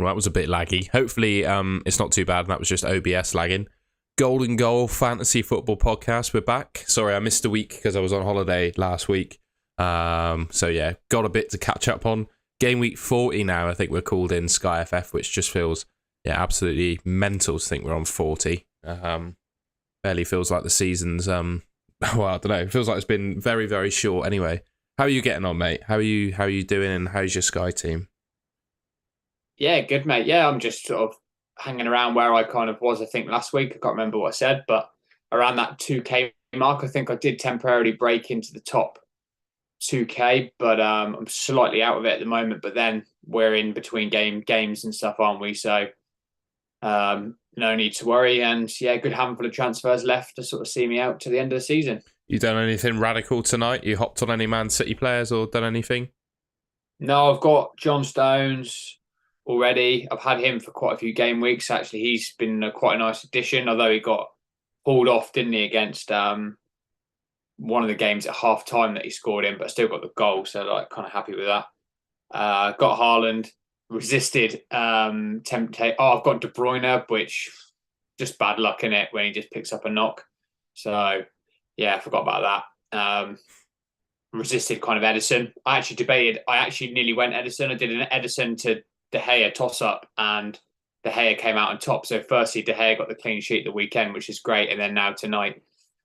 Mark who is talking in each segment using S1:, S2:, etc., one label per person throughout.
S1: Well, that was a bit laggy. Hopefully, it's not too bad. That was just OBS lagging. Golden Goal Fantasy Football Podcast. We're back. Sorry, I missed a week because I was on holiday last week. So yeah, got a bit to catch up on. Game week 40 now. I think we're called in Sky FF, which just feels absolutely mental to think we're on 40. Barely feels like the season's well, I don't know. It feels like it's been very, very short. Anyway, how are you getting on, mate? How are you doing, and how's your Sky team?
S2: Yeah, good, mate. Yeah, I'm just sort of hanging around where I kind of was, I think, last week. I can't remember what I said, but around that 2K mark, I think I did temporarily break into the top 2K, but I'm slightly out of it at the moment. But then we're in between games and stuff, aren't we? So no need to worry. And yeah, good handful of transfers left to sort of see me out to the end of the season.
S1: You done anything radical tonight? You hopped on any Man City players or done anything?
S2: No, I've got John Stones already. I've had him for quite a few game weeks. Actually, he's been quite a nice addition, although he got pulled off, didn't he, against one of the games at half time that he scored in, but I still got the goal, so like kind of happy with that. Got Haaland, resisted temptation. Oh, I've got De Bruyne, which just bad luck in it when he just picks up a knock. So yeah, I forgot about that. Resisted kind of Edison. I actually nearly went Edison. I did an Edison to De Gea toss up, and De Gea came out on top. So firstly, De Gea got the clean sheet the weekend, which is great, and then now tonight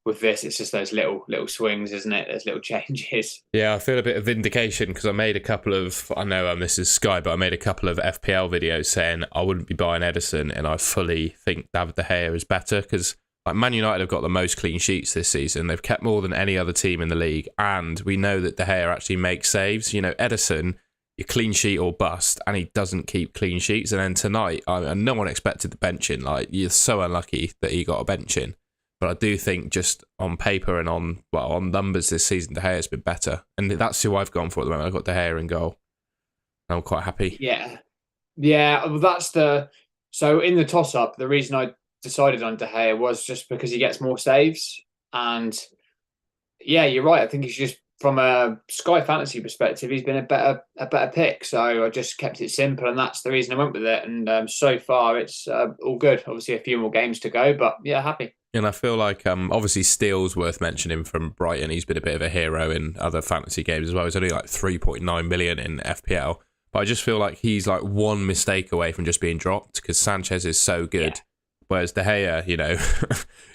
S2: with this, it's just those little swings, isn't it? Those little changes.
S1: Yeah, I feel a bit of vindication because I made a couple of, I know this is Sky, but I made a couple of FPL videos saying I wouldn't be buying Edison, and I fully think David De Gea is better because like Man United have got the most clean sheets this season. They've kept more than any other team in the league, and we know that De Gea actually makes saves. You know, Edison, you clean sheet or bust, and he doesn't keep clean sheets. And then tonight, no one expected the benching. Like, you're so unlucky that he got a benching. But I do think just on paper and on numbers this season, De Gea has been better. And that's who I've gone for at the moment. I've got De Gea in goal. I'm quite happy.
S2: Yeah. Yeah. Well, so in the toss up, the reason I decided on De Gea was just because he gets more saves. And yeah, you're right. I think he's just, from a Sky Fantasy perspective, he's been a better pick. So I just kept it simple, and that's the reason I went with it. And so far, it's all good. Obviously, a few more games to go, but yeah, happy.
S1: And I feel like obviously Steele's worth mentioning from Brighton. He's been a bit of a hero in other fantasy games as well. He's only like 3.9 million in FPL. But I just feel like he's like one mistake away from just being dropped because Sanchez is so good. Yeah. Whereas De Gea, you know,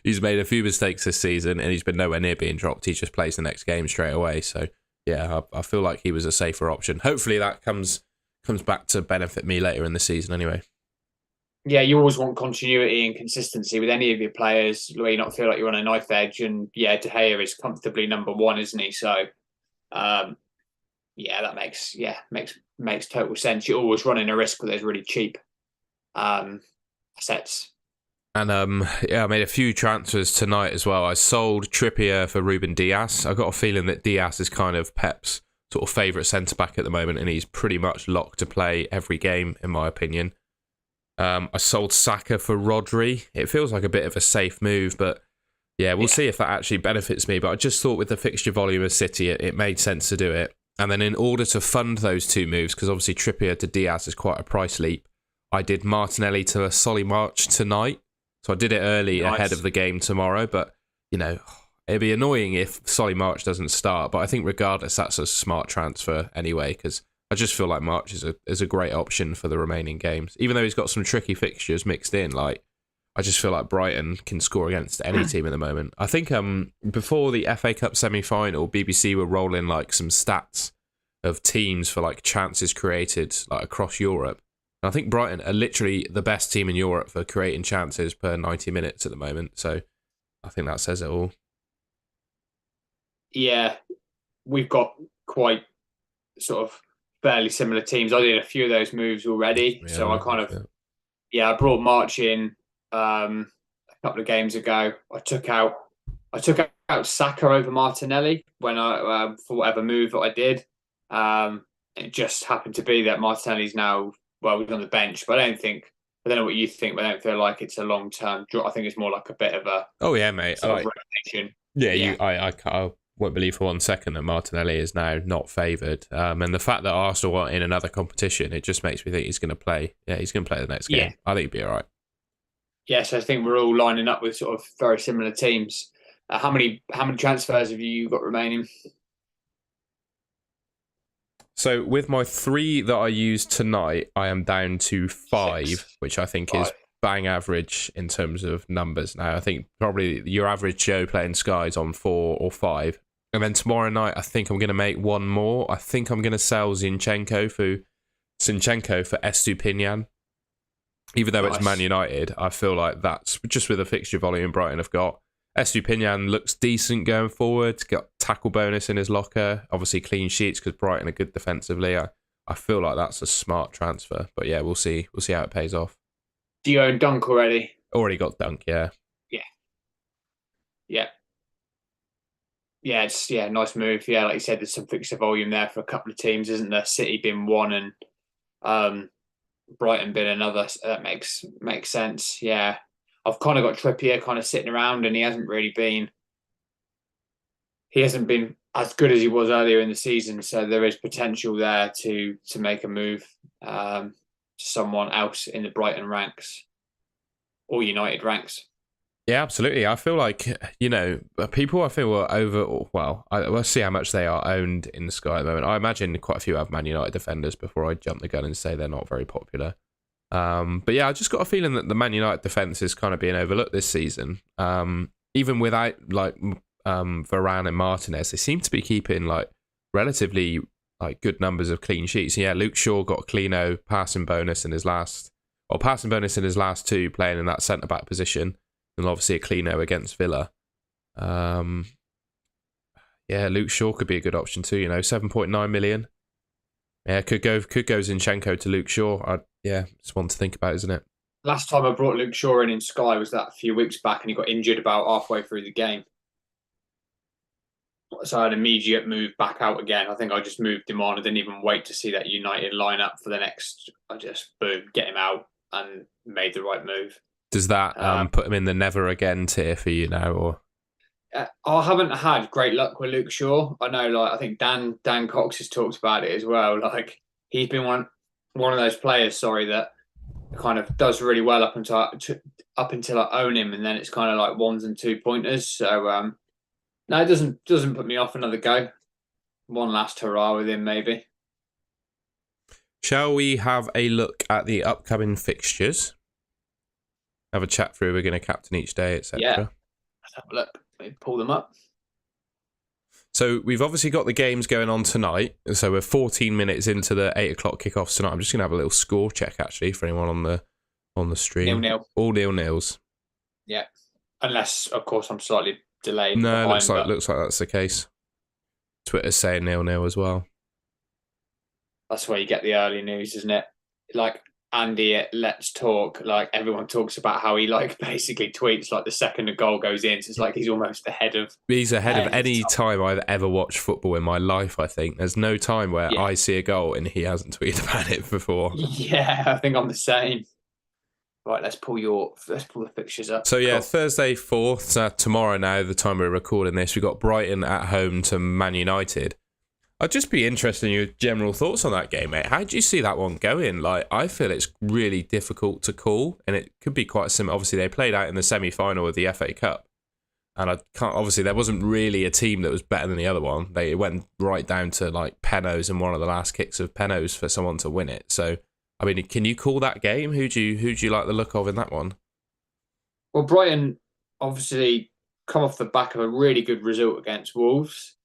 S1: he's made a few mistakes this season and he's been nowhere near being dropped. He just plays the next game straight away. So yeah, I feel like he was a safer option. Hopefully that comes back to benefit me later in the season anyway.
S2: Yeah, you always want continuity and consistency with any of your players where you not feel like you're on a knife edge. And yeah, De Gea is comfortably number one, isn't he? So yeah, that makes total sense. You're always running a risk with those really cheap assets.
S1: And I made a few transfers tonight as well. I sold Trippier for Ruben Dias. I got a feeling that Dias is kind of Pep's sort of favourite centre-back at the moment, and he's pretty much locked to play every game, in my opinion. I sold Saka for Rodri. It feels like a bit of a safe move, but yeah, we'll see if that actually benefits me. But I just thought with the fixture volume of City, it made sense to do it. And then in order to fund those two moves, because obviously Trippier to Dias is quite a price leap, I did Martinelli to Solly March tonight. So I did it early ahead of the game tomorrow. But, you know, it'd be annoying if Solly March doesn't start. But I think regardless, that's a smart transfer anyway, because I just feel like March is a great option for the remaining games. Even though he's got some tricky fixtures mixed in, like I just feel like Brighton can score against any team at the moment. I think before the FA Cup semi-final, BBC were rolling like some stats of teams for like chances created like across Europe. And I think Brighton are literally the best team in Europe for creating chances per 90 minutes at the moment. So I think that says it all.
S2: Yeah, we've got quite sort of fairly similar teams. I did a few of those moves already.
S1: Yeah,
S2: so I kind of, I brought March in a couple of games ago. I took out Saka over Martinelli when I for whatever move that I did. It just happened to be that Martinelli's now, well, he's on the bench, but I don't know what you think, but I don't feel like it's a long-term draw. I think it's more like a bit of a
S1: oh yeah, mate.
S2: sort of rotation.
S1: Yeah, I won't believe for 1 second that Martinelli is now not favoured. And the fact that Arsenal are in another competition, it just makes me think he's going to play. Yeah, he's going to play the next game. I think he'd be all right.
S2: Yes, I think we're all lining up with sort of very similar teams. How many transfers have you got remaining?
S1: So with my 3 that I used tonight, I am down to 5,
S2: 6.
S1: which I think is bang average in terms of numbers. Now, I think probably your average Joe playing Sky is on 4 or 5. And then tomorrow night, I think I'm going to make one more. I think I'm going to sell Zinchenko for Estupinian. Even though it's Man United, I feel like that's just with the fixture volume Brighton have got. Estupinian looks decent going forward. Got tackle bonus in his locker. Obviously clean sheets because Brighton are good defensively. I feel like that's a smart transfer. But yeah, we'll see. We'll see how it pays off.
S2: Do you own Dunk already?
S1: Already got Dunk, yeah.
S2: Yeah, it's nice move. Yeah, like you said, there's some fixture volume there for a couple of teams, isn't there? City being one and Brighton being another. That makes sense. Yeah. I've kind of got Trippier kind of sitting around, and he hasn't been as good as he was earlier in the season. So there is potential there to make a move to someone else in the Brighton ranks or United ranks.
S1: Yeah, absolutely. I feel like, people I feel are over. Well, we'll see how much they are owned in the Sky at the moment. I imagine quite a few have Man United defenders before I jump the gun and say they're not very popular. But yeah, I just got a feeling that the Man United defence is kind of being overlooked this season. Even without Varane and Martinez, they seem to be keeping relatively good numbers of clean sheets. Yeah, Luke Shaw got a cleano passing bonus in his last 2 playing in that centre back position, and obviously a cleano against Villa. Yeah, Luke Shaw could be a good option too. 7.9 million. Yeah, could go Zinchenko to Luke Shaw. It's one to think about, isn't it?
S2: Last time I brought Luke Shaw in Sky was that a few weeks back, and he got injured about halfway through the game. So I had an immediate move back out again. I think I just moved him on. I didn't even wait to see that United lineup for the next. I just boom, get him out and made the right move.
S1: Does that put him in the never again tier for you now, or?
S2: I haven't had great luck with Luke Shaw. I know, I think Dan Cox has talked about it as well. He's been one of those players, that kind of does really well up until I own him, and then it's kind of like 1s and 2 pointers. So no, it doesn't put me off another go. One last hurrah with him, maybe.
S1: Shall we have a look at the upcoming fixtures? Have a chat through. We're going to captain each day, etc.
S2: Yeah, let's have a look. Maybe pull them up.
S1: So we've obviously got the games going on tonight. So we're 14 minutes into the 8 o'clock kickoffs tonight. I'm just going to have a little score check actually for anyone on the stream.
S2: 0-0.
S1: All 0-0s.
S2: Yeah, unless of course I'm slightly delayed.
S1: No, looks like that's the case. Twitter's saying 0-0 as well.
S2: That's where you get the early news, isn't it? Like Andy at Let's Talk, everyone talks about how he basically tweets the second a goal goes in. So it's he's almost ahead of.
S1: He's ahead of any time I've ever watched football in my life. I think there's no time where I see a goal and he hasn't tweeted about it before.
S2: Yeah, I think I'm the same. Right, let's pull the fixtures up.
S1: So yeah, cool. Thursday 4th, tomorrow now, the time we're recording this, we've got Brighton at home to Man United. I'd just be interested in your general thoughts on that game, mate. How do you see that one going? I feel it's really difficult to call, and it could be quite similar. Obviously, they played out in the semi-final of the FA Cup, and obviously there wasn't really a team that was better than the other one. It went right down to penos and one of the last kicks of penos for someone to win it. So, I mean, can you call that game? Who do you like the look of in that one?
S2: Well, Brighton obviously come off the back of a really good result against Wolves.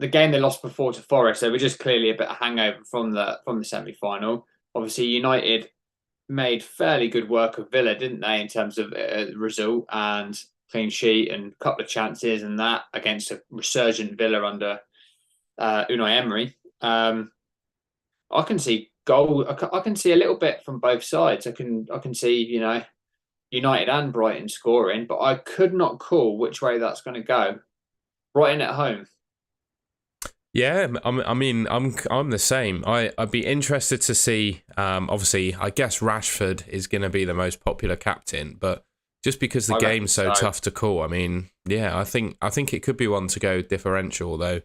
S2: The game they lost before to Forest, they were just clearly a bit of hangover from the semi-final. Obviously, United made fairly good work of Villa, didn't they, in terms of result and clean sheet and a couple of chances and that against a resurgent Villa under Unai Emery. I can see goal. I can see a little bit from both sides. I can see United and Brighton scoring, but I could not call which way that's going to go. Brighton at home.
S1: Yeah, I mean, I'm the same. I'd be interested to see. Obviously, I guess Rashford is going to be the most popular captain, but just because the
S2: I reckon
S1: game's so tough to call. I mean, yeah, I think it could be one to go differential, though.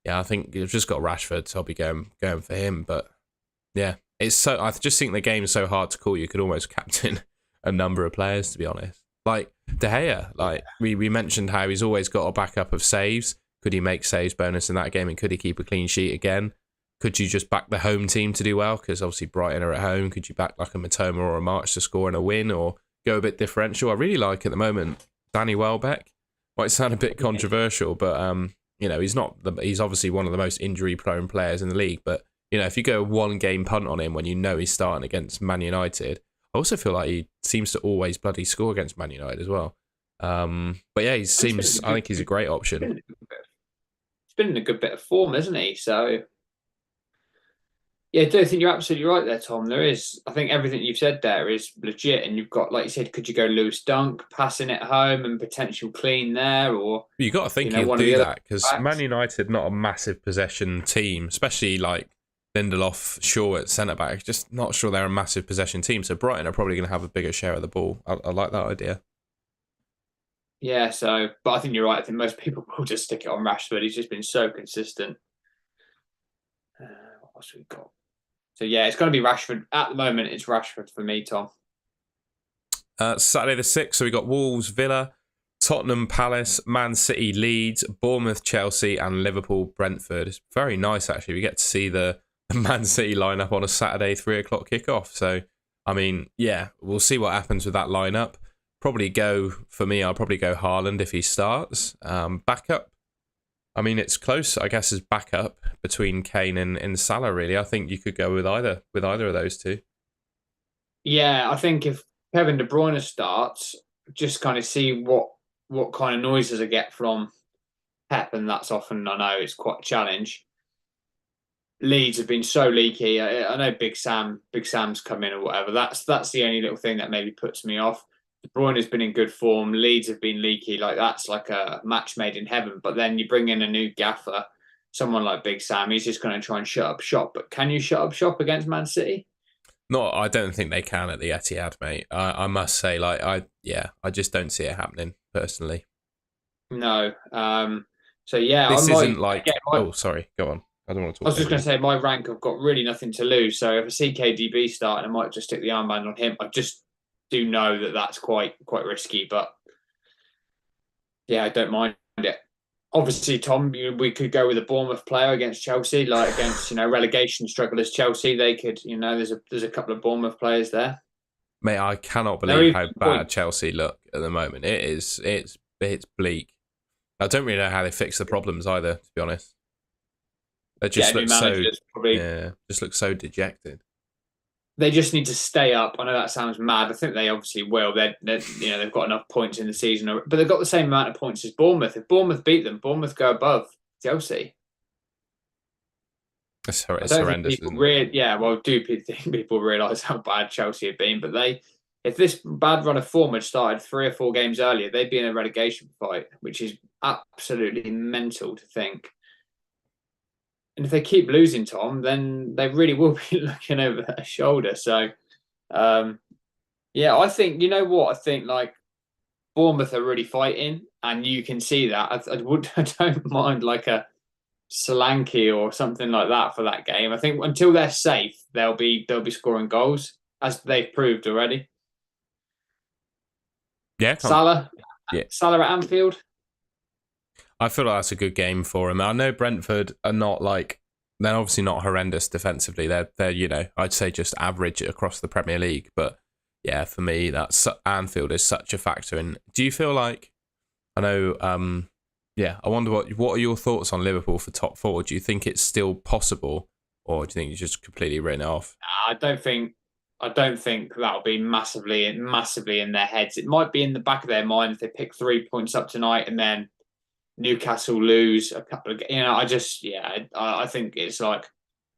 S1: Yeah, I think you've just got Rashford, so I'll be going for him. But yeah, it's so. I just think the game's so hard to call. You could almost captain a number of players, to be honest. Like De Gea, like we mentioned how he's always got a backup of saves. Could he make saves bonus in that game, and could he keep a clean sheet again? Could you just back the home team to do well? Because obviously Brighton are at home. Could you back like a Matoma or a March to score and a win, or go a bit differential? I really like at the moment Danny Welbeck. Might sound a bit controversial, but he's obviously one of the most injury prone players in the league. But if you go one game punt on him when he's starting against Man United, I also feel like he seems to always bloody score against Man United as well. But yeah, I think he's a great option.
S2: He's been in a good bit of form, isn't he? So yeah, I do think you're absolutely right there, Tom. I think everything you've said there is legit, and you've got, like you said, could you go Lewis Dunk, passing it home and potential clean there, or
S1: you got to think he'll do that because Man United not a massive possession team, especially like Lindelof, Shaw at centre back. Just not sure they're a massive possession team. So Brighton are probably going to have a bigger share of the ball. I like that idea.
S2: Yeah, but I think you're right. I think most people will just stick it on Rashford. He's just been so consistent. What else we got? So yeah, it's going to be Rashford. At the moment, it's Rashford for me, Tom.
S1: Saturday the 6th, so we got Wolves, Villa, Tottenham, Palace, Man City, Leeds, Bournemouth, Chelsea, and Liverpool, Brentford. It's very nice, actually. We get to see the Man City lineup on a Saturday 3 o'clock kickoff. So, I mean, yeah, we'll see what happens with that lineup. I'll probably go Haaland if he starts. Backup, I mean, it's close, I guess, as backup between Kane and Salah, really. I think you could go with either of those two.
S2: Yeah, I think if Kevin De Bruyne starts, just kind of see what kind of noises I get from Pep, and that's often, I know, it's quite a challenge. Leeds have been so leaky. I know Big Sam's come in or whatever. That's the only little thing that maybe puts me off. De Bruyne has been in good form. Leeds have been leaky. Like, that's like a match made in heaven. But then you bring in a new gaffer, someone like Big Sam. He's just going to try and shut up shop. But can you shut up shop against Man City?
S1: No, I don't think they can at the Etihad, mate. I must say, I just don't see it happening personally.
S2: No. So yeah,
S1: this isn't like. Oh, sorry. Go on. I don't want to talk.
S2: I was just going to say, my rank, I've got really nothing to lose. So if I see KDB starting, I might just stick the armband on him. I just do know that that's quite risky, but yeah, I don't mind it. Obviously, Tom, we could go with a Bournemouth player against Chelsea, like against relegation strugglers Chelsea. They could, there's a couple of Bournemouth players there.
S1: Mate, I cannot believe how bad Chelsea look at the moment. It's bleak. I don't really know how they fix the problems either, to be honest. They just look just look so dejected.
S2: They just need to stay up. I know that sounds mad. I think they obviously will. They've got enough points in the season, but they've got the same amount of points as Bournemouth. If Bournemouth beat them, Bournemouth go above Chelsea.
S1: It's horrendous.
S2: Do think people realise how bad Chelsea have been? But if this bad run of form had started 3 or 4 games earlier, they'd be in a relegation fight, which is absolutely mental to think. And if they keep losing, Tom, then they really will be looking over their shoulder. So, I think, I think like Bournemouth are really fighting, and you can see that. I don't mind like a Solanke or something like that for that game. I think until they're safe, they'll be scoring goals, as they've proved already.
S1: Yeah,
S2: Salah at Anfield.
S1: I feel like that's a good game for him. I know Brentford are they're obviously not horrendous defensively. They're I'd say just average across the Premier League. But yeah, for me, that's Anfield is such a factor. And do you feel like, I know, I wonder what are your thoughts on Liverpool for top 4? Do you think it's still possible, or do you think it's just completely written off?
S2: I don't think that'll be massively in their heads. It might be in the back of their mind if they pick 3 points up tonight and then Newcastle lose a couple of, I think it's like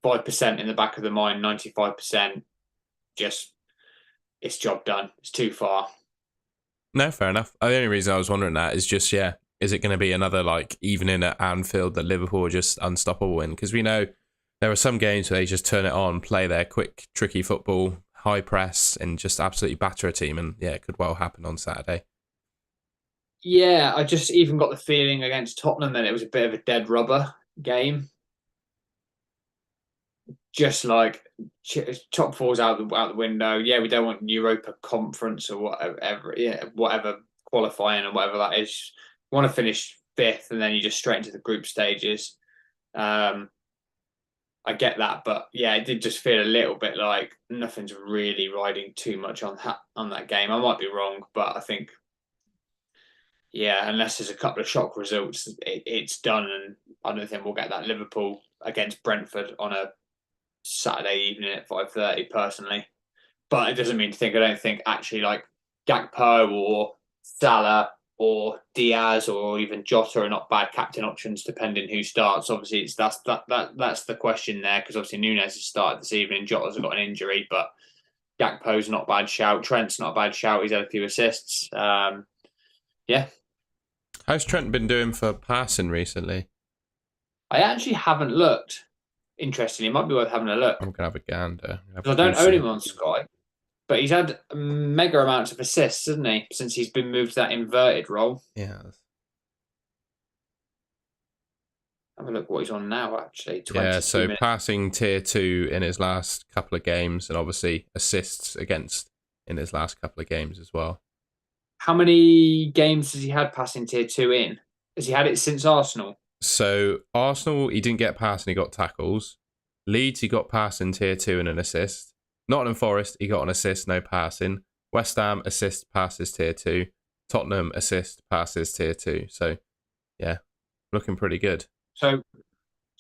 S2: 5% in the back of the mind, 95% just it's job done. It's too far.
S1: No, fair enough. The only reason I was wondering that is just, is it going to be another evening at Anfield that Liverpool are just unstoppable in? Because we know there are some games where they just turn it on, play their quick, tricky football, high press and just absolutely batter a team. And yeah, it could well happen on Saturday.
S2: Yeah, I just even got the feeling against Tottenham that it was a bit of a dead rubber game. Just like top four's out the window. Yeah, we don't want Europa Conference or whatever. Yeah, whatever qualifying or whatever that is. We want to finish fifth, and then you just straight into the group stages. I get that, but yeah, it did just feel a little bit like nothing's really riding too much on that game. I might be wrong, but I think, yeah, unless there's a couple of shock results, it's done, and I don't think we'll get that Liverpool against Brentford on a Saturday evening at 5:30 personally. But it doesn't mean to think I don't think actually like Gakpo or Salah or Diaz or even Jota are not bad captain options depending who starts. Obviously, that's the question there, because obviously Nunes has started this evening. Jota's got an injury, but Gakpo's not a bad shout. Trent's not a bad shout. He's had a few assists. Yeah.
S1: How's Trent been doing for passing recently?
S2: I actually haven't looked. Interesting. It might be worth having a look.
S1: I'm gonna have a gander.
S2: Because I don't own him on Sky, but he's had mega amounts of assists, hasn't he, since he's been moved to that inverted role.
S1: Yeah.
S2: Have a look what he's on now, actually.
S1: Yeah, so
S2: minutes.
S1: Passing tier 2 in his last couple of games, and obviously assists against in his last couple of games as well.
S2: How many games has he had passing tier 2 in? Has he had it since Arsenal?
S1: So Arsenal, he didn't get passing, he got tackles. Leeds, he got passing tier 2 and an assist. Nottingham Forest, he got an assist, no passing. West Ham, assist, passes tier 2. Tottenham, assist, passes tier 2. So, yeah, looking pretty good.
S2: So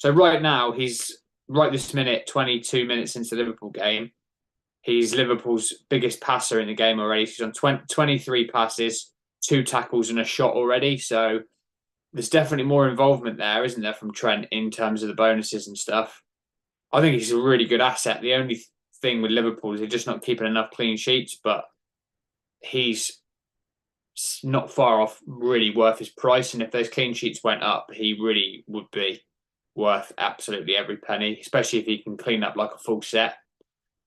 S2: right now, he's right this minute, 22 minutes into the Liverpool game. He's Liverpool's biggest passer in the game already. He's on 23 passes, 2 tackles and a shot already. So there's definitely more involvement there, isn't there, from Trent in terms of the bonuses and stuff. I think he's a really good asset. The only thing with Liverpool is they're just not keeping enough clean sheets, but he's not far off really worth his price. And if those clean sheets went up, he really would be worth absolutely every penny, especially if he can clean up like a full set,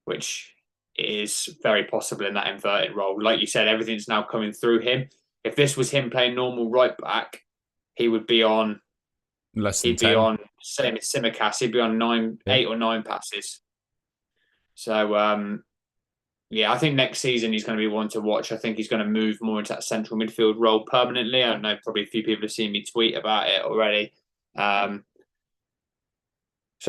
S2: which is very possible in that inverted role. Like you said, everything's now coming through him. If this was him playing normal right back, he would be on
S1: less than
S2: he'd
S1: 10.
S2: be on, same as Simicast, he'd be on 8 or 9 passes. So yeah, I think next season he's going to be one to watch. I think he's going to move more into that central midfield role permanently. I don't know, probably a few people have seen me tweet about it already. So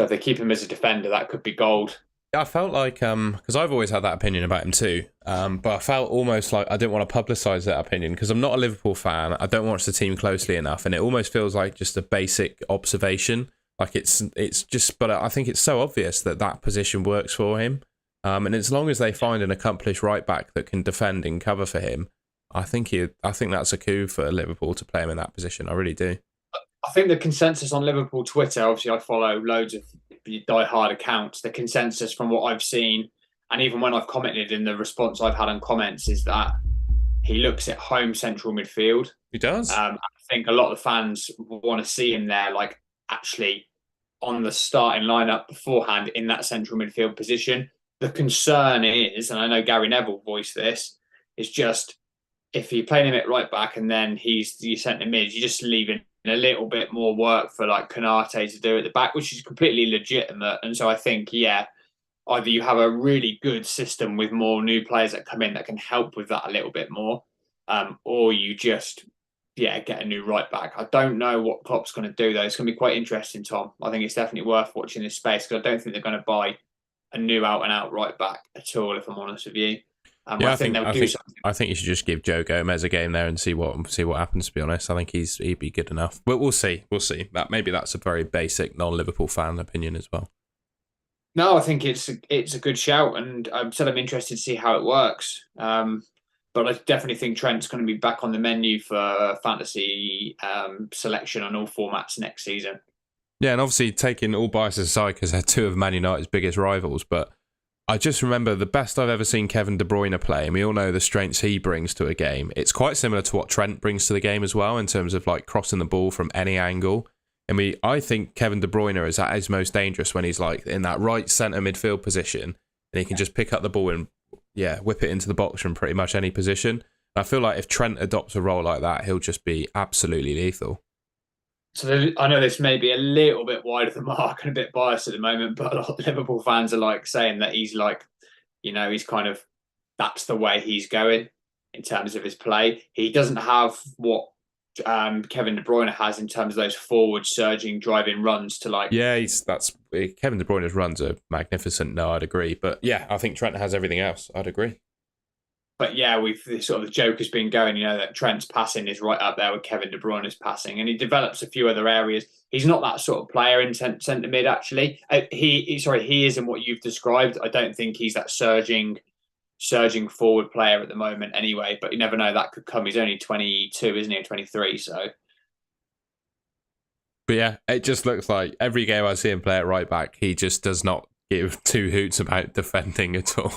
S2: if they keep him as a defender, that could be gold.
S1: I felt like, because I've always had that opinion about him too, but I felt almost like I didn't want to publicise that opinion because I'm not a Liverpool fan. I don't watch the team closely enough, and it almost feels like just a basic observation. Like it's just, but I think it's so obvious that position works for him. And as long as they find an accomplished right back that can defend and cover for him, I think that's a coup for Liverpool to play him in that position. I really do.
S2: I think the consensus on Liverpool Twitter, obviously I follow loads of die-hard accounts, the consensus from what I've seen, and even when I've commented in the response I've had on comments, is that he looks at home central midfield.
S1: He does.
S2: I think a lot of the fans want to see him there, like actually on the starting lineup beforehand in that central midfield position. The concern is, and I know Gary Neville voiced this, is just if you play him at right back and then he's your centre mid, you're just leaving a little bit more work for like Konate to do at the back, which is completely legitimate. And so I think, yeah, either you have a really good system with more new players that come in that can help with that a little bit more, or you just, get a new right back. I don't know what Klopp's going to do though. It's going to be quite interesting, Tom. I think it's definitely worth watching this space because I don't think they're going to buy a new out and out right back at all, if I'm honest with you.
S1: I think you should just give Joe Gomez a game there and see what happens. To be honest, I think he'd be good enough. But we'll see. Maybe that's a very basic non-Liverpool fan opinion as well.
S2: No, I think it's a good shout, and I'm interested to see how it works. But I definitely think Trent's going to be back on the menu for fantasy selection on all formats next season.
S1: Yeah, and obviously taking all biases aside because they're two of Man United's biggest rivals, but I just remember the best I've ever seen Kevin De Bruyne play, and we all know the strengths he brings to a game. It's quite similar to what Trent brings to the game as well in terms of like crossing the ball from any angle. And I think Kevin De Bruyne is at his most dangerous when he's like in that right centre midfield position and he can just pick up the ball and whip it into the box from pretty much any position. I feel like if Trent adopts a role like that, he'll just be absolutely lethal.
S2: So I know this may be a little bit wide of the mark and a bit biased at the moment, but a lot of Liverpool fans are like saying that he's like, he's kind of, that's the way he's going in terms of his play. He doesn't have what Kevin De Bruyne has in terms of those forward surging driving runs to like.
S1: Yeah, Kevin De Bruyne's runs are magnificent. No, I'd agree. But yeah, I think Trent has everything else. I'd agree.
S2: But yeah, the joke has been going, that Trent's passing is right up there with Kevin De Bruyne's passing, and he develops a few other areas. He's not that sort of player in centre mid. Actually, he is in what you've described. I don't think he's that surging forward player at the moment. Anyway, but you never know, that could come. He's only 22, isn't he? 23. So.
S1: But yeah, it just looks like every game I see him play at right back, he just does not give two hoots about defending at all.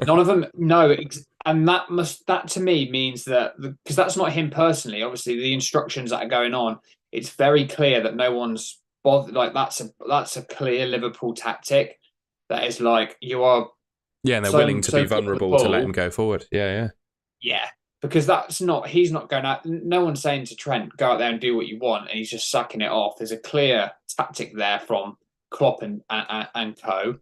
S2: None of them, no, and that to me means that because that's not him personally. Obviously, the instructions that are going on, it's very clear that no one's bothered. Like that's a clear Liverpool tactic. That is like you are.
S1: Yeah, and they're willing to be vulnerable to let him go forward. Yeah.
S2: Because he's not going out. No one's saying to Trent, go out there and do what you want, and he's just sucking it off. There's a clear tactic there from Klopp and co.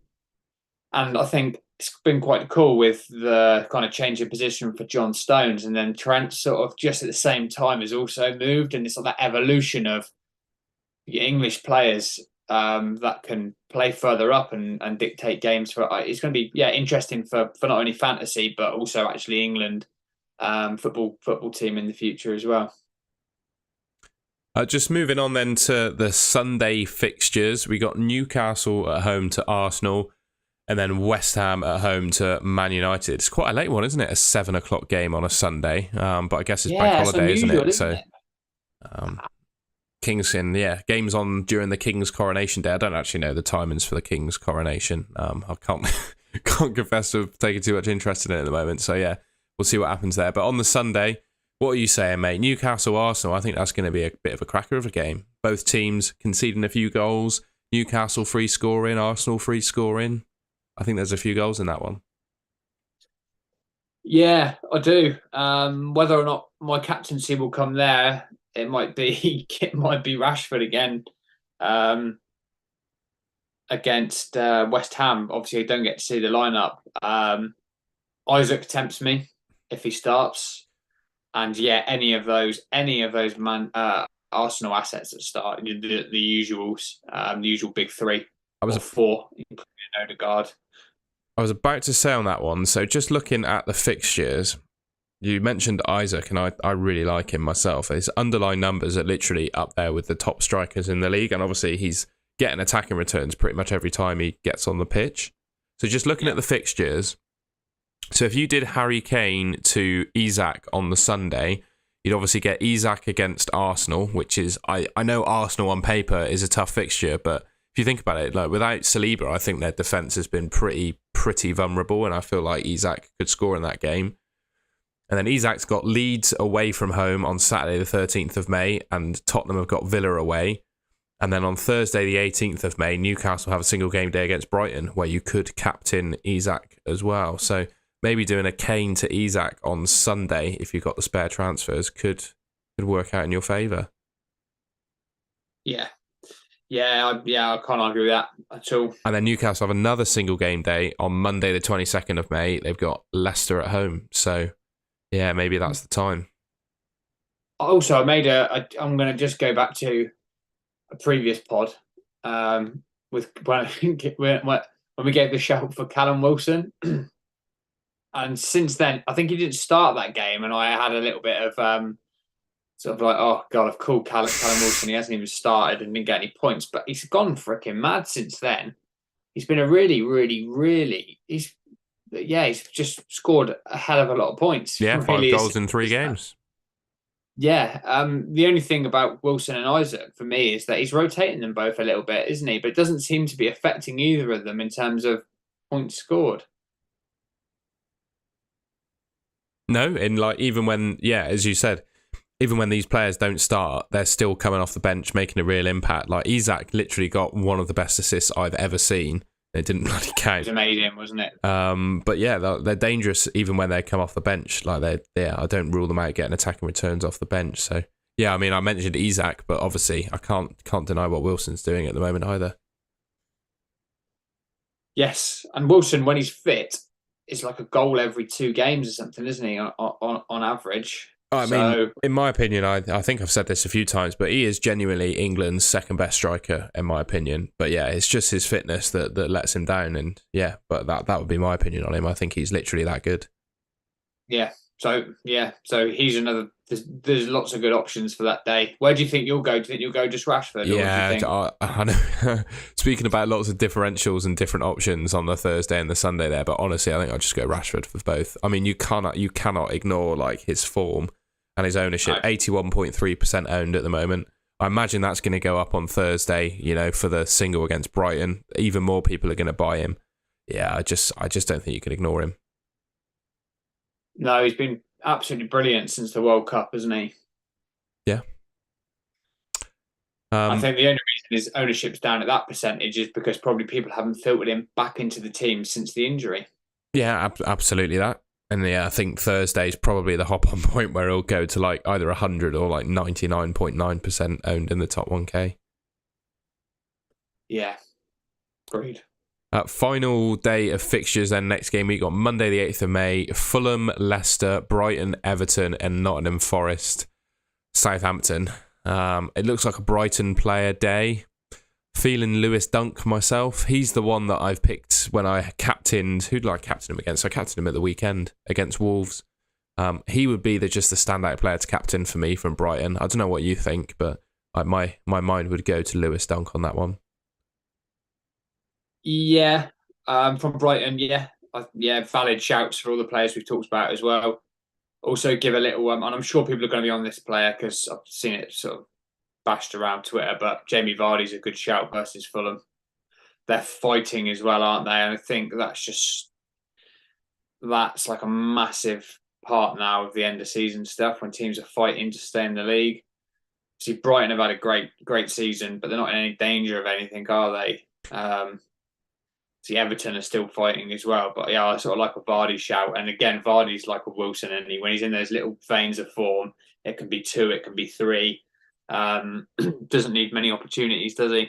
S2: And I think it's been quite cool with the kind of change in position for John Stones, and then Trent sort of just at the same time has also moved, and it's like that evolution of English players that can play further up and dictate games. It's going to be interesting for not only fantasy but also actually England football team in the future as well.
S1: Just moving on then to the Sunday fixtures, we got Newcastle at home to Arsenal. And then West Ham at home to Man United. It's quite a late one, isn't it? A 7:00 game on a Sunday. But I guess it's bank holiday, isn't it? So, games on during the King's coronation day. I don't actually know the timings for the King's coronation. I can't confess to taking too much interest in it at the moment. So yeah, we'll see what happens there. But on the Sunday, what are you saying, mate? Newcastle, Arsenal. I think that's going to be a bit of a cracker of a game. Both teams conceding a few goals. Newcastle free scoring, Arsenal free scoring. I think there's a few goals in that one. Yeah,
S2: I do. Whether or not my captaincy will come there, it might be Rashford again against West Ham. Obviously, I don't get to see the lineup. Isaac tempts me if he starts, and any of those Arsenal assets that start the usuals, the usual big three. Four, including Odegaard.
S1: I was about to say on that one, so just looking at the fixtures, you mentioned Isaac, and I really like him myself. His underlying numbers are literally up there with the top strikers in the league, and obviously he's getting attacking returns pretty much every time he gets on the pitch. So just looking at the fixtures, so if you did Harry Kane to Isak on the Sunday, you'd obviously get Isak against Arsenal, which is, I know Arsenal on paper is a tough fixture, but if you think about it, like without Saliba, I think their defence has been pretty vulnerable, and I feel like Isak could score in that game. And then Isak's got Leeds away from home on Saturday the 13th of May, and Tottenham have got Villa away. And then on Thursday the 18th of May, Newcastle have a single game day against Brighton, where you could captain Isak as well. So maybe doing a Kane to Isak on Sunday, if you've got the spare transfers, could work out in your favour.
S2: I can't argue with that at all.
S1: And then Newcastle have another single game day on Monday the 22nd of May. They've got Leicester at home. So, yeah, maybe that's the time.
S2: Also, I'm going to just go back to a previous pod with when we gave the shout for Callum Wilson. And since then, I think he didn't start that game, and I had a little bit of sort of like, oh God, I've called Callum Wilson. He hasn't even started and didn't get any points, but he's gone freaking mad since then. He's been a really, really, really. He's just scored a hell of a lot of points.
S1: Yeah, 5 goals in 3 games.
S2: Yeah. The only thing about Wilson and Isaac for me is that he's rotating them both a little bit, isn't he? But it doesn't seem to be affecting either of them in terms of points scored.
S1: No, and like even when, as you said, even when these players don't start, they're still coming off the bench, making a real impact. Like Isak literally got one of the best assists I've ever seen It didn't bloody
S2: It
S1: count.
S2: was amazing, wasn't it?
S1: But yeah, they're dangerous even when they come off the bench. Like I don't rule them out getting attacking returns off the bench. So yeah, I mean, I mentioned Isak, but obviously I can't deny what Wilson's doing at the moment either.
S2: Yes, and Wilson, when he's fit, is like a goal every 2 games or something, isn't he? On average.
S1: I mean, in my opinion, I think I've said this a few times, but he is genuinely England's second best striker, in my opinion. But yeah, it's just his fitness that lets him down. And yeah, but that would be my opinion on him. I think he's literally that good.
S2: Yeah. So he's another. There's lots of good options for that day. Where do you think you'll go? Do you think you'll go just Rashford?
S1: Yeah, I know. Speaking about lots of differentials and different options on the Thursday and the Sunday there, but honestly, I think I'll just go Rashford for both. I mean, you cannot ignore like his form and his ownership. 81.3% owned at the moment. I imagine that's going to go up on Thursday. You know, for the single against Brighton, even more people are going to buy him. Yeah, I just don't think you can ignore him.
S2: No, he's been absolutely brilliant since the World Cup, hasn't he?
S1: Yeah.
S2: I think the only reason his ownership's down at that percentage is because probably people haven't filtered him back into the team since the injury.
S1: Yeah, absolutely that. And yeah, I think Thursday's probably the hop-on point where he'll go to like either 100 or like 99.9% owned in the top 1K.
S2: Yeah, agreed.
S1: Final day of fixtures then next game week on Monday the 8th of May, Fulham, Leicester, Brighton, Everton and Nottingham Forest, Southampton. It looks like a Brighton player day. Feeling Lewis Dunk myself. He's the one that I've picked when I captained. Who did I captain him against? I captained him at the weekend against Wolves. He would be just the standout player to captain for me from Brighton. I don't know what you think, but my mind would go to Lewis Dunk on that one.
S2: Yeah, from Brighton, yeah. Valid shouts for all the players we've talked about as well. Also give a little, and I'm sure people are going to be on this player because I've seen it sort of bashed around Twitter, but Jamie Vardy's a good shout versus Fulham. They're fighting as well, aren't they? And I think that's like a massive part now of the end of season stuff when teams are fighting to stay in the league. See, Brighton have had a great season, but they're not in any danger of anything, are they? See, Everton are still fighting as well, but yeah, I sort of like a Vardy shout. And again, Vardy's like a Wilson, and when he's in those little veins of form, it can be 2, it can be 3. Doesn't need many opportunities, does he?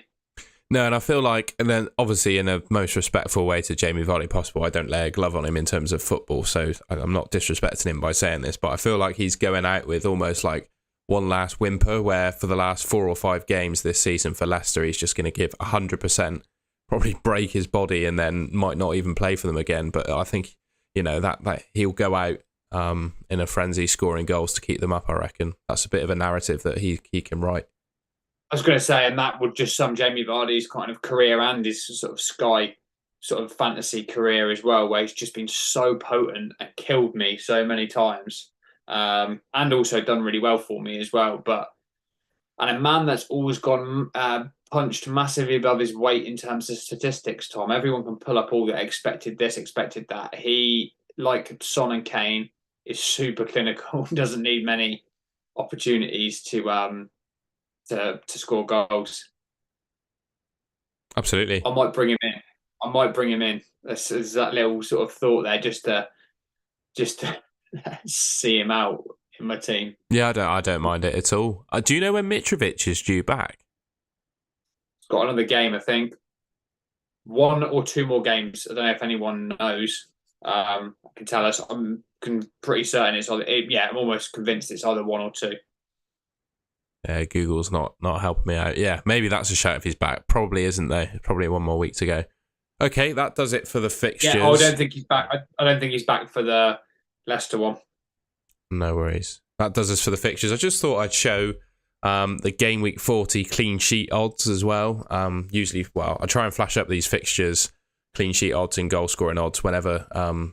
S1: No, and I feel like, and then obviously in a most respectful way to Jamie Vardy possible, I don't lay a glove on him in terms of football, so I'm not disrespecting him by saying this, but I feel like he's going out with almost like one last whimper, where for the last 4 or 5 games this season for Leicester, he's just going to give 100%. Probably break his body and then might not even play for them again. But I think, you know, that he'll go out in a frenzy scoring goals to keep them up, I reckon. That's a bit of a narrative that he can write.
S2: I was going to say, and that would just sum Jamie Vardy's kind of career and his sort of Sky sort of fantasy career as well, where he's just been so potent and killed me so many times, and also done really well for me as well. And a man that's always gone punched massively above his weight in terms of statistics, Tom. Everyone can pull up all the expected this, expected that. He, like Son and Kane, is super clinical, doesn't need many opportunities to score goals.
S1: Absolutely.
S2: I might bring him in. There's that little sort of thought there just to see him out in my team.
S1: Yeah, I don't mind it at all. Do you know when Mitrovic is due back?
S2: He's got another game, I think. 1 or 2 more games. I don't know if anyone knows. Can tell us. I'm pretty certain it's either. I'm almost convinced it's either 1 or 2.
S1: Yeah, Google's not helping me out. Yeah, maybe that's a shout if he's back. Probably isn't though. Probably 1 more week to go. Okay, that does it for the fixtures.
S2: Yeah, I don't think he's back. I don't think he's back for the Leicester one.
S1: No worries. That does us for the fixtures. I just thought I'd show the Game Week 40 clean sheet odds as well. Usually, I try and flash up these fixtures, clean sheet odds and goal scoring odds whenever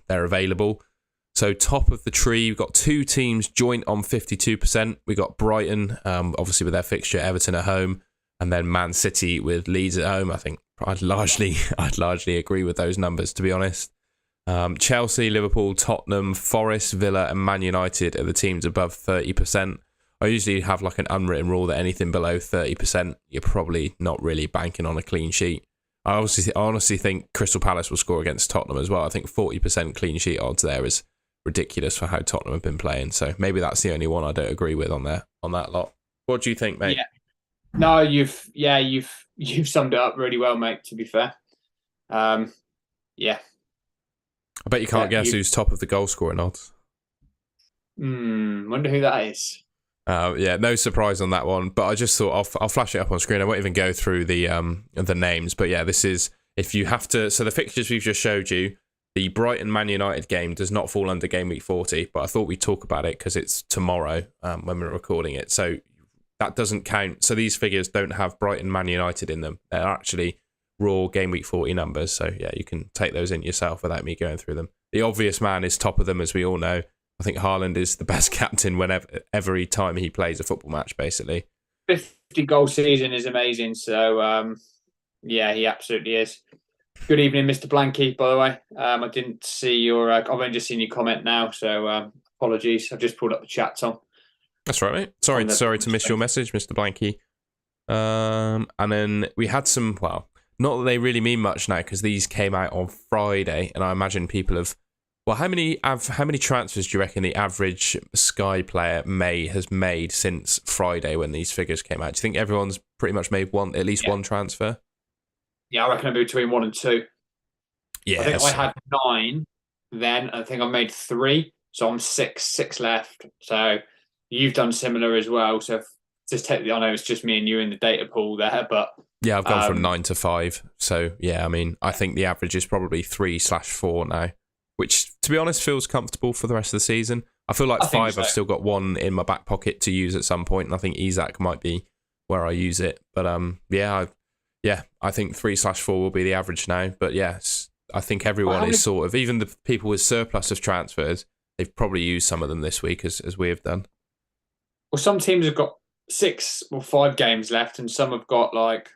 S1: they're available. So top of the tree, we've got 2 teams joint on 52%. We got Brighton, obviously with their fixture, Everton at home, and then Man City with Leeds at home. I think I'd largely agree with those numbers, to be honest. Chelsea, Liverpool, Tottenham, Forest, Villa and Man United are the teams above 30%. I usually have like an unwritten rule that anything below 30%, you're probably not really banking on a clean sheet. I honestly think Crystal Palace will score against Tottenham as well. I think 40% clean sheet odds there is ridiculous for how Tottenham have been playing. So maybe that's the only one I don't agree with on that lot. What do you think, mate?
S2: Yeah. No, you've summed it up really well, mate. To be fair, yeah.
S1: I bet you can't guess who's top of the goal scoring odds.
S2: Wonder who that is.
S1: Yeah, no surprise on that one. But I just thought I'll flash it up on screen. I won't even go through the names. But yeah, this is if you have to. So the fixtures we've just showed you, the Brighton Man United game does not fall under Game Week 40. But I thought we'd talk about it because it's tomorrow when we're recording it. So that doesn't count. So these figures don't have Brighton Man United in them. They're actually raw Game Week 40 numbers. So yeah, you can take those in yourself without me going through them. The obvious man is top of them, as we all know. I think Haaland is the best captain whenever every time he plays a football match, basically.
S2: 50-goal season is amazing. So, yeah, he absolutely is. Good evening, Mr. Blanky, by the way. I didn't see your... I've only just seen your comment now, so apologies. I've just pulled up the chat, Tom.
S1: That's right, mate. Sorry to miss your message, Mr. Blanky. And then we had some... Well, not that they really mean much now, because these came out on Friday, and I imagine people have... Well, how many transfers do you reckon the average Sky player has made since Friday when these figures came out? Do you think everyone's pretty much made at least one transfer?
S2: Yeah, I reckon I'd be between 1 and 2.
S1: Yeah,
S2: I think I had 9 then. I think I made 3, so I'm 6 left. So you've done similar as well. So just take I know it's just me and you in the data pool there, but
S1: yeah, I've gone from 9 to 5. So yeah, I mean, I think the average is probably 3/4 now. Which, to be honest, feels comfortable for the rest of the season. I feel like 5, so. I've still got 1 in my back pocket to use at some point, and I think Isak might be where I use it. But I think 3/4 will be the average now. But yes, I think everyone is sort of, even the people with surplus of transfers, they've probably used some of them this week, as we have done.
S2: Well, some teams have got 6 or 5 games left, and some have got like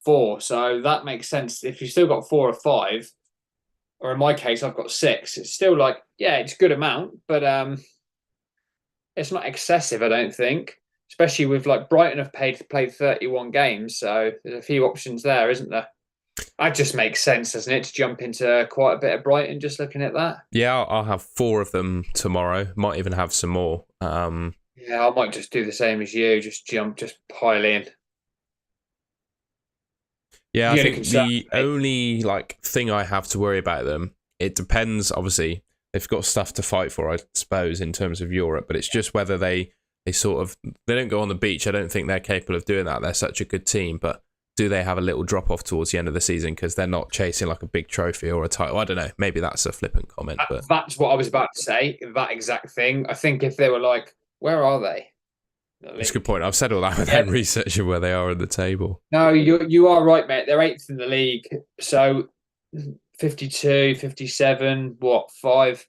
S2: 4. So that makes sense. If you've still got 4 or 5, or in my case, I've got 6. It's still like, yeah, it's a good amount, but it's not excessive, I don't think. Especially with like Brighton have played 31 games, so there's a few options there, isn't there? That just makes sense, doesn't it, to jump into quite a bit of Brighton just looking at that?
S1: Yeah, I'll have 4 of them tomorrow. Might even have some more.
S2: Yeah, I might just do the same as you, just pile in.
S1: Yeah, I think the only thing I have to worry about them, it depends, obviously, they've got stuff to fight for, I suppose, in terms of Europe, but it's just whether they don't go on the beach. I don't think they're capable of doing that. They're such a good team, but do they have a little drop off towards the end of the season because they're not chasing like a big trophy or a title? I don't know. Maybe that's a flippant comment. But
S2: that's what I was about to say, that exact thing. I think if they were like, where are they?
S1: That's a good point. I've said all that without researching where they are in the table.
S2: No, you are right, mate. They're 8th in the league. So 52, 57, 5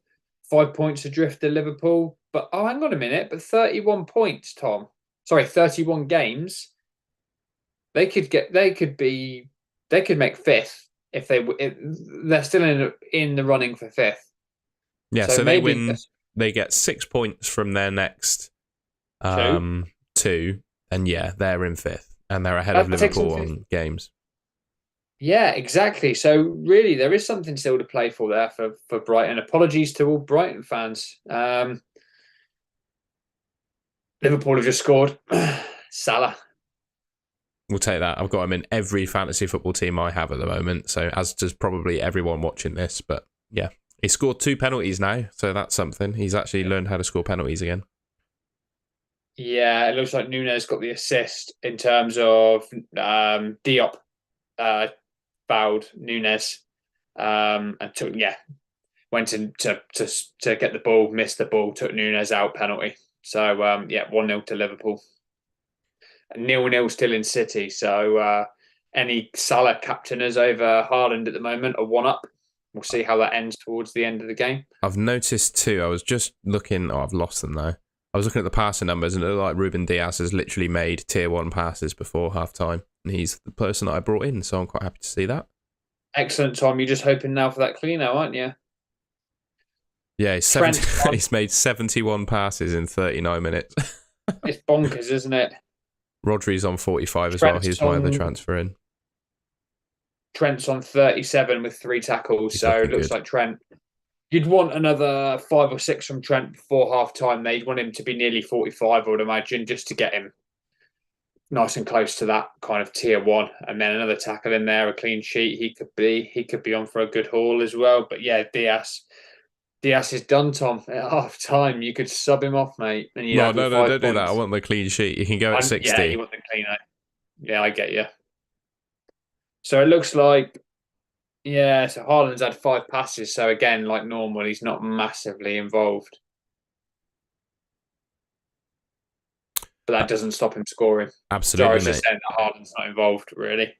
S2: points adrift to Liverpool. But hang on a minute. But 31 points, Tom. Sorry, 31 games. They could make 5th if they're still in the running for 5th.
S1: Yeah, so they win. They get 6 points from their next 2, and yeah, they're in 5th, and they're ahead of Liverpool on games.
S2: Yeah, exactly. So really, there is something still to play for there for Brighton. Apologies to all Brighton fans. Liverpool have just scored. Salah.
S1: We'll take that. I've got him in every fantasy football team I have at the moment, so as does probably everyone watching this. But yeah, he scored 2 penalties now, so that's something. He's actually learned how to score penalties again.
S2: Yeah, it looks like Nunes got the assist in terms of Diop fouled Nunes and went in to get the ball, missed the ball, took Nunes out, penalty. So 1-0 to Liverpool. 0-0 still in City. So any Salah captainers over Haaland at the moment are 1 up. We'll see how that ends towards the end of the game.
S1: I've noticed too. I was just looking. I've lost them now. I was looking at the passing numbers, and it looked like Ruben Dias has literally made tier 1 passes before half time, and he's the person that I brought in. So I'm quite happy to see that.
S2: Excellent, Tom. You're just hoping now for that clean out, aren't you?
S1: Yeah, he's made 71 passes in 39 minutes.
S2: It's bonkers, isn't it?
S1: Rodri's on 45 as well. He's my other transfer in.
S2: Trent's on 37 with 3 tackles,
S1: He's
S2: so it
S1: looking
S2: looks
S1: good.
S2: like Trent. You'd want another 5 or 6 from Trent before half time. They'd want him to be nearly 45, I would imagine, just to get him nice and close to that kind of tier 1. And then another tackle in there, a clean sheet. He could be on for a good haul as well. But yeah, Diaz is done, Tom. At half time, you could sub him off, mate, and you'd
S1: No,
S2: have your
S1: no, no,
S2: 5
S1: don't do that. I
S2: points.
S1: want the clean sheet. You can go at
S2: Yeah,
S1: 60.
S2: you want the cleaner. Yeah, I get you. So it looks like, yeah, so Haaland's had 5 passes. So again, like normal, he's not massively involved. But that doesn't stop him scoring. So I
S1: Absolutely,
S2: was just
S1: mate.
S2: saying that Haaland's not involved, really.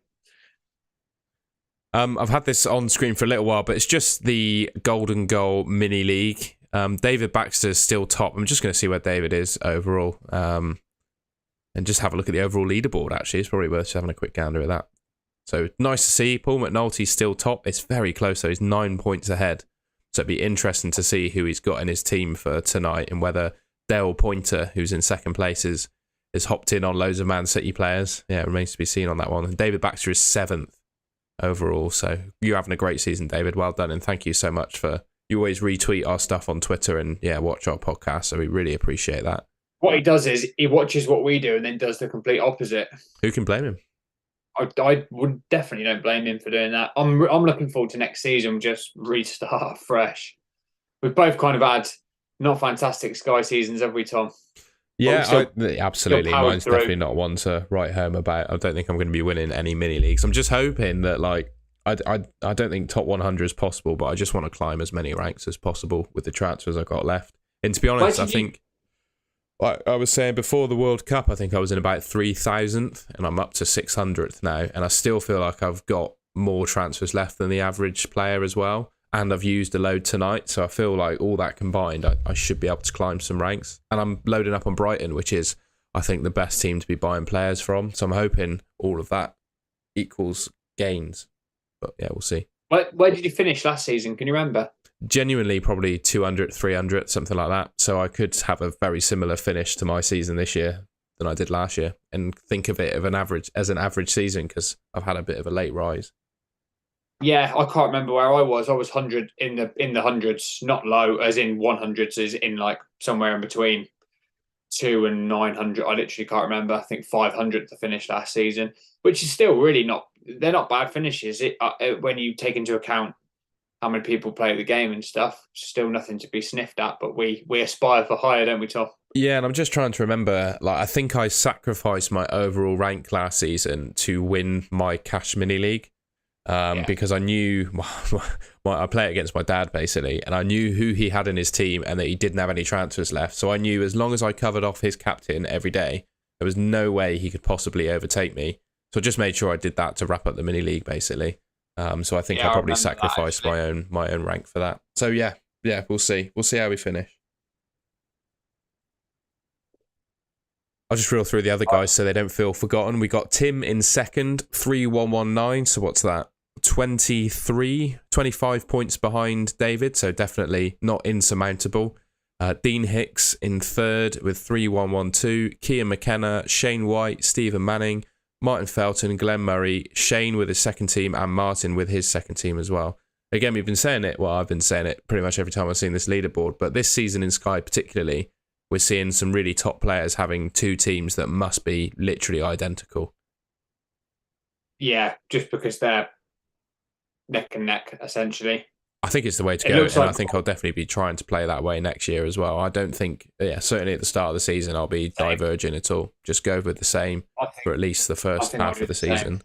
S1: I've had this on screen for a little while, but it's just the Golden Goal mini league. David Baxter's still top. I'm just going to see where David is overall, and just have a look at the overall leaderboard. Actually, it's probably worth just having a quick gander at that. So nice to see Paul McNulty's still top. It's very close though. He's 9 points ahead. So it'd be interesting to see who he's got in his team for tonight and whether Dale Pointer, who's in second place, is hopped in on loads of Man City players. Yeah, it remains to be seen on that one. And David Baxter is 7th overall. So you're having a great season, David. Well done. And thank you so much for, you always retweet our stuff on Twitter and watch our podcast. So we really appreciate that.
S2: What he does is he watches what we do and then does the complete opposite.
S1: Who can blame him?
S2: I would definitely don't blame him for doing that. I'm looking forward to next season. Just restart fresh. We've both kind of had not fantastic Sky seasons, have we, Tom?
S1: Yeah, absolutely. Mine's
S2: through.
S1: definitely not one to write home about. I don't think I'm going to be winning any mini leagues. I'm just hoping that, like, I don't think top 100 is possible, but I just want to climb as many ranks as possible with the transfers I've got left. And to be honest, I think, like I was saying before the World Cup, I think I was in about 3,000th, and I'm up to 600th now. And I still feel like I've got more transfers left than the average player as well. And I've used a load tonight, so I feel like all that combined, I should be able to climb some ranks. And I'm loading up on Brighton, which is, I think, the best team to be buying players from. So I'm hoping all of that equals gains. But yeah, we'll see.
S2: Where did you finish last season? Can you remember?
S1: Genuinely, probably 200, 300, something like that. So I could have a very similar finish to my season this year than I did last year, and think of it as an average season because I've had a bit of a late rise.
S2: Yeah, I can't remember where I was. I was 100 in the hundreds, not low, as in 100s, is in like somewhere in between 2 and 900. I literally can't remember. I think 500 to finish last season, which is still really not. They're not bad finishes. When you take into account how many people play the game and stuff, still nothing to be sniffed at. But we aspire for higher, don't we, Tom?
S1: Yeah, and I'm just trying to remember. Like, I think I sacrificed my overall rank last season to win my cash mini league. Because I knew I play against my dad basically, and I knew who he had in his team and that he didn't have any transfers left. So I knew as long as I covered off his captain every day, there was no way he could possibly overtake me. So I just made sure I did that to wrap up the mini league basically. So I think I probably sacrificed my own rank for that. So yeah, we'll see. We'll see how we finish. I'll just reel through the other guys so they don't feel forgotten. We got Tim in second, 3119. So what's that? 25 points behind David. So definitely not insurmountable. Dean Hicks in third with 3112. Kian McKenna, Shane White, Stephen Manning, Martin Felton, Glenn Murray, Shane with his second team, and Martin with his second team as well. Again, we've been saying it. Well, I've been saying it pretty much every time I've seen this leaderboard. But this season in Sky particularly, we're seeing some really top players having two teams that must be literally identical.
S2: Yeah, just because they're neck and neck, essentially.
S1: I think it's the way to go, and I think I'll definitely be trying to play that way next year as well. I don't think, certainly at the start of the season, I'll be diverging at all. Just go with the same for at least the first half of the season.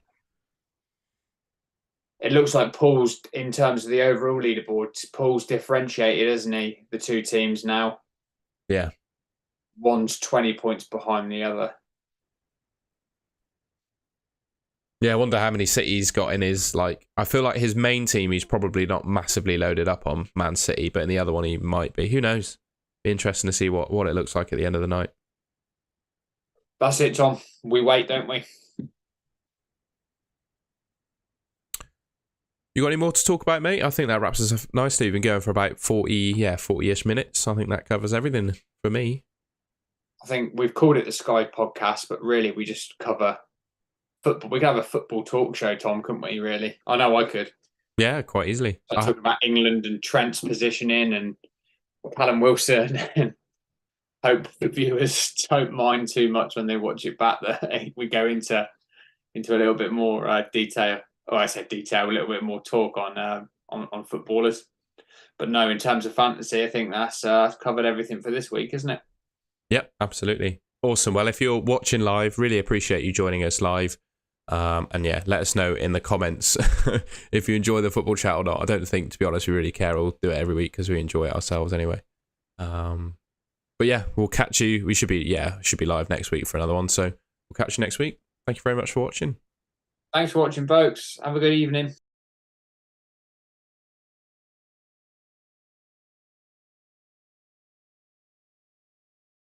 S2: It looks like Paul's, in terms of the overall leaderboard, Paul's differentiated, isn't he? The two teams now.
S1: Yeah.
S2: One's 20 points behind the other.
S1: Yeah, I wonder how many City's got in his, like, I feel like his main team he's probably not massively loaded up on, Man City, but in the other one he might be. Who knows? Be interesting to see what it looks like at the end of the night.
S2: That's it, Tom. We wait, don't we?
S1: You got any more to talk about, mate? I think that wraps us up nicely. We've been going for about 40-ish minutes. I think that covers everything for me.
S2: I think we've called it the Sky podcast, but really we just cover football. We could have a football talk show, Tom, couldn't we? Really? I know I could.
S1: Yeah, quite easily.
S2: Like talking about England and Trent's positioning and Callum Wilson, and hope the viewers don't mind too much when they watch it back. That we go into a little bit more detail. Oh, I said detail, a little bit more talk on footballers. But no, in terms of fantasy, I think that's covered everything for this week, isn't it?
S1: Yep, absolutely. Awesome. Well, if you're watching live, really appreciate you joining us live. And yeah, let us know in the comments if you enjoy the football chat or not. I don't think, to be honest, we really care. We'll do it every week because we enjoy it ourselves anyway. But yeah, we'll catch you. We should be live next week for another one. So we'll catch you next week. Thank you very much for watching.
S2: Thanks for watching, folks. Have a good evening.